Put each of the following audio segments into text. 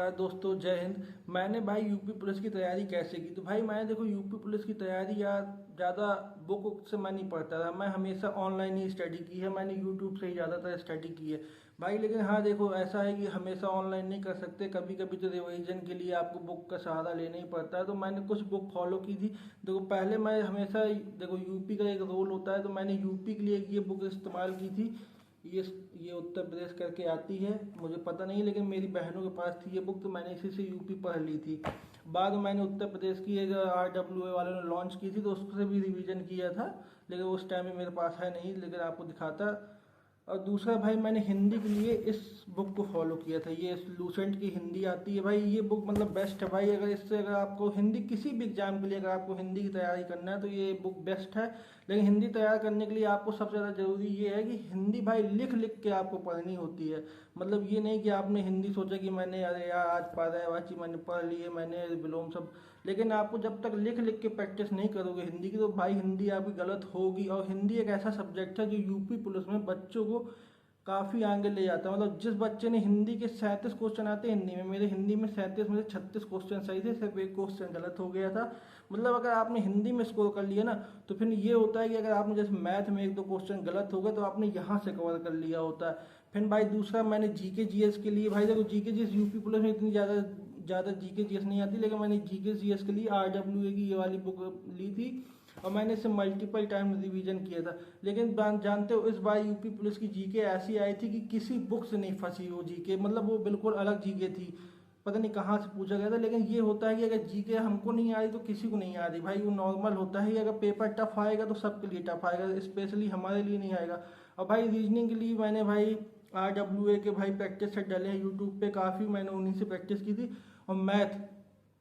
नमस्कार दोस्तों, जय हिंद। मैंने भाई यूपी पुलिस की तैयारी कैसे की, तो भाई मैंने देखो यूपी पुलिस की तैयारी यार ज़्यादा बुक से मैं नहीं पढ़ता था। मैं हमेशा ऑनलाइन ही स्टडी की है, मैंने यूट्यूब से ही ज़्यादातर स्टडी की है भाई। लेकिन हाँ देखो, ऐसा है कि हमेशा ऑनलाइन नहीं कर सकते, कभी कभी तो रिवीजन के लिए आपको बुक का सहारा लेना ही पड़ता है। तो मैंने कुछ बुक फॉलो की थी। देखो पहले मैं हमेशा देखो यूपी का एक रोल होता है, तो मैंने यूपी के लिए ये बुक इस्तेमाल की थी। ये ये उत्तर प्रदेश करके आती है, मुझे पता नहीं, लेकिन मेरी बहनों के पास थी ये बुक, तो मैंने इसी से यूपी पढ़ ली थी। बाद में मैंने उत्तर प्रदेश की एक RWA वालों ने लॉन्च की थी, तो उससे भी रिवीजन किया था, लेकिन उस टाइम में मेरे पास है नहीं, लेकिन आपको दिखाता। और दूसरा भाई, मैंने हिंदी के लिए इस बुक को फॉलो किया था। ये लूसेंट की हिंदी आती है भाई, ये बुक मतलब बेस्ट है भाई। अगर इससे अगर आपको हिंदी किसी भी एग्जाम के लिए अगर आपको हिंदी की तैयारी करना है तो ये बुक बेस्ट है। लेकिन हिंदी तैयार करने के लिए आपको सबसे ज़्यादा ज़रूरी ये है कि हिंदी भाई लिख लिख के आपको पढ़नी होती है। मतलब ये नहीं कि आपने हिंदी सोचा कि मैंने अरे यार आज पर्यायवाची मैंने पढ़ लिए, मैंने विलोम सब, लेकिन आपको जब तक लिख लिख के प्रैक्टिस नहीं करोगे हिंदी की, तो भाई हिंदी आपकी गलत होगी। और हिंदी एक ऐसा सब्जेक्ट है जो यूपी पुलिस में बच्चों को काफ़ी आगे ले जाता है। मतलब जिस बच्चे ने हिंदी के 37 क्वेश्चन आते हैं हिंदी में, मेरे हिंदी में 37 में से 36 क्वेश्चन सही थे, सिर्फ एक क्वेश्चन गलत हो गया था। मतलब अगर आपने हिंदी में स्कोर कर लिया ना, तो फिर ये होता है कि अगर आपने जैसे मैथ में एक दो क्वेश्चन गलत हो गए तो आपने यहाँ से कवर कर लिया होता है। फिर भाई दूसरा, मैंने जीके जीएस के लिए, भाई देखो जीके जीएस यूपी पुलिस में इतनी ज़्यादा जीके जीएस नहीं आती, लेकिन मैंने जीके जीएस के लिए RWA की ये वाली बुक ली थी, और मैंने इसे मल्टीपल टाइम रिवीजन किया था। लेकिन जानते हो, इस बार यूपी पुलिस की जीके ऐसी आई थी कि किसी बुक से नहीं फंसी वो जीके, मतलब वो बिल्कुल अलग जीके थी, पता नहीं कहाँ से पूछा गया था। लेकिन ये होता है कि अगर जीके हमको नहीं आ रही तो किसी को नहीं आ रही भाई, वो नॉर्मल होता है। अगर पेपर टफ आएगा तो सबके लिए टफ आएगा, स्पेशली हमारे लिए नहीं आएगा। और भाई रीजनिंग के लिए मैंने भाई RWA के भाई प्रैक्टिस सेट डाले हैं यूट्यूब पे काफ़ी, मैंने उन्हीं से प्रैक्टिस की थी। और मैथ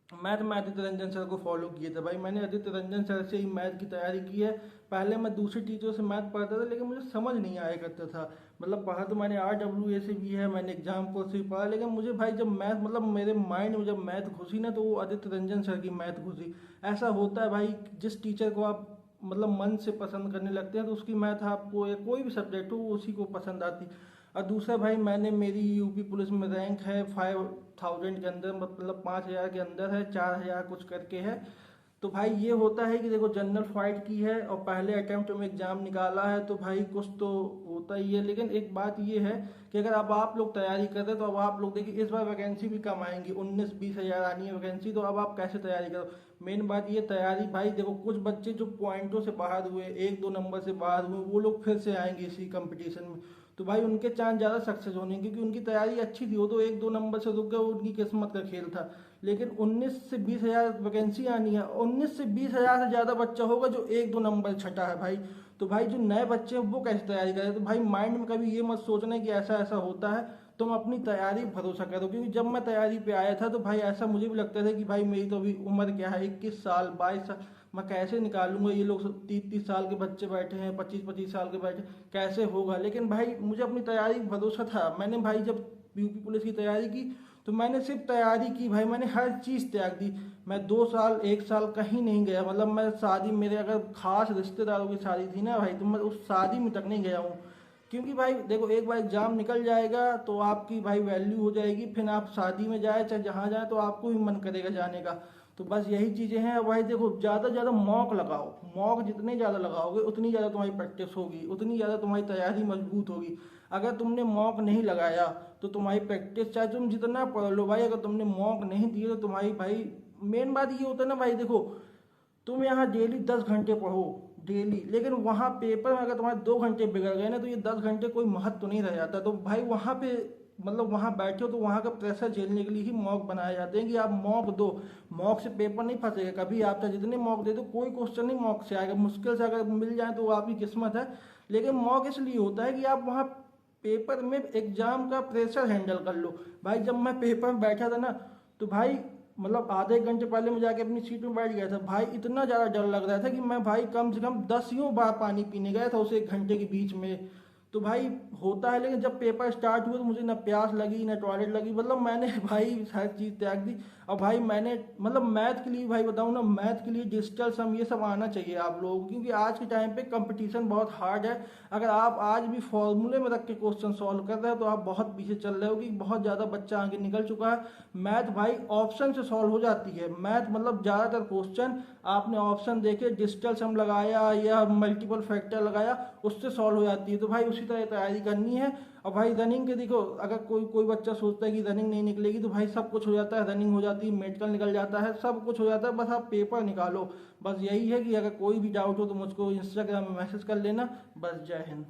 मैथ मैं आदित्य रंजन सर को फॉलो किए थे भाई, मैंने आदित्य रंजन सर से ही मैथ की तैयारी की है। पहले मैं दूसरे टीचर से मैथ पढ़ता था, लेकिन मुझे समझ नहीं आया करता था। मतलब पढ़ा तो मैंने RWA से भी है, मैंने एग्जाम को से भी पढ़ा, लेकिन मुझे भाई जब मैथ, मतलब मेरे माइंड में जब मैथ घुसी ना, तो वो आदित्य रंजन सर की मैथ घुसी। ऐसा होता है भाई, जिस टीचर को आप मतलब मन से पसंद करने लगते हैं तो उसकी मैथ आपको, या कोई भी सब्जेक्ट हो, उसी को पसंद आती। और दूसरा भाई, मैंने मेरी यूपी पुलिस में रैंक है 5000 के अंदर, मतलब 5000 के अंदर है, 4000 कुछ करके है। तो भाई ये होता है कि देखो जनरल फाइट की है और पहले अटेम्प्ट में एग्जाम निकाला है, तो भाई कुछ तो होता ही है। लेकिन एक बात ये है कि अगर अब आप लोग तैयारी कर रहे हैं, तो अब आप लोग देखिए इस बार वैकेंसी भी कम आएंगी, 19-20 हज़ार आनी है वैकेंसी। तो अब आप कैसे तैयारी करो, मेन बात ये तैयारी भाई देखो, कुछ बच्चे जो पॉइंटों से बाहर हुए, 1-2 नंबर से बाहर हुए, वो लोग फिर से आएंगे इसी कंपटीशन में, तो भाई उनके चांस ज़्यादा सक्सेस होने हैं, क्योंकि उनकी तैयारी अच्छी थी। वो तो 1-2 नंबर से रुक गए, वो उनकी किस्मत का खेल था। लेकिन 19 से 20 हज़ार वैकेंसी आनी है, 19 से 20 हज़ार से ज़्यादा बच्चा होगा जो 1-2 नंबर छटा है भाई। तो भाई जो नए बच्चे हैं वो कैसे तैयारी करें, तो भाई माइंड में कभी ये मत सोचना कि ऐसा ऐसा होता है, तुम अपनी तैयारी भरोसा करो। क्योंकि जब मैं तैयारी पे आया था तो भाई ऐसा मुझे भी लगता था कि भाई मेरी तो अभी उम्र क्या है, 21 साल 22 साल, मैं कैसे निकालूंगा, ये लोग 30-30 साल के बच्चे बैठे हैं, 25-25 साल के बैठे, कैसे होगा। लेकिन भाई मुझे अपनी तैयारी भरोसा था। मैंने भाई जब यूपी पुलिस की तैयारी की, तो मैंने सिर्फ तैयारी की भाई, मैंने हर चीज़ त्याग दी। मैं 2 साल 1 साल कहीं नहीं गया, मतलब मैं शादी, मेरे अगर खास रिश्तेदारों की शादी थी ना भाई, तो मैं उस शादी में तक नहीं गया हूँ। क्योंकि भाई देखो, एक बार एग्जाम निकल जाएगा तो आपकी भाई वैल्यू हो जाएगी, फिर आप शादी में जाए चाहे जहाँ जाए तो आपको भी मन करेगा जाने का। तो बस यही चीज़ें हैं भाई। देखो ज़्यादा से ज़्यादा मॉक लगाओ, मॉक जितने ज़्यादा लगाओगे उतनी ज़्यादा तुम्हारी प्रैक्टिस होगी, उतनी ज़्यादा तुम्हारी तैयारी मजबूत होगी। अगर तुमने मॉक नहीं लगाया तो तुम्हारी प्रैक्टिस, चाहे तुम जितना पढ़ लो भाई, अगर तुमने मॉक नहीं दिए तो तुम्हारी भाई, मेन बात ये होता है ना भाई, देखो तुम यहाँ डेली 10 घंटे पढ़ो डेली, लेकिन वहाँ पेपर में अगर तुम्हारे 2 घंटे बिगड़ गए ना, तो ये 10 घंटे कोई महत्व नहीं रह जाता। तो भाई वहाँ पे, मतलब वहाँ बैठे हो तो वहाँ का प्रेशर झेलने के लिए ही मॉक बनाए जाते हैं कि आप मॉक दो, मॉक से पेपर नहीं फंसेगा कभी। आप चाहे जितने मॉक दे दो, कोई क्वेश्चन नहीं मॉक से आएगा, मुश्किल से अगर मिल जाए तो वो आपकी किस्मत है। लेकिन मॉक इसलिए होता है कि आप वहाँ पेपर में एग्जाम का प्रेशर हैंडल कर लो। भाई जब मैं पेपर में बैठा था ना, तो भाई मतलब आधे 1 घंटे पहले मैं जाके अपनी सीट में बैठ गया था भाई, इतना ज़्यादा डर लग रहा था कि मैं भाई कम से कम 10 बार पानी पीने गया था उस 1 घंटे के बीच में। तो भाई होता है, लेकिन जब पेपर स्टार्ट हुए तो मुझे ना प्यास लगी ना टॉयलेट लगी, मतलब मैंने भाई हर चीज़ त्याग दी। और भाई मैंने मतलब मैथ के लिए भाई बताऊँ ना, मैथ के लिए डिजिटल सम ये सब आना चाहिए आप लोगों को, क्योंकि आज के टाइम पे कंपटीशन बहुत हार्ड है। अगर आप आज भी फॉर्मूले में रख के क्वेश्चन सॉल्व कर रहे हो तो आप बहुत पीछे चल रहे हो, कि बहुत ज़्यादा बच्चा आगे निकल चुका है। मैथ भाई ऑप्शन से सॉल्व हो जाती है, मैथ मतलब ज़्यादातर क्वेश्चन आपने ऑप्शन देके डिजिटल सम लगाया या मल्टीपल फैक्टर लगाया उससे सॉल्व हो जाती है। तो भाई उसी तरह तैयारी करनी है। और भाई रनिंग के देखो, अगर कोई कोई बच्चा सोचता है कि रनिंग नहीं निकलेगी, तो भाई सब कुछ हो जाता है, रनिंग हो जाती है, मेडिकल निकल जाता है, सब कुछ हो जाता है, बस आप पेपर निकालो। बस यही है कि अगर कोई भी डाउट हो तो मुझको इंस्टाग्राम में मैसेज कर लेना। बस जय हिंद।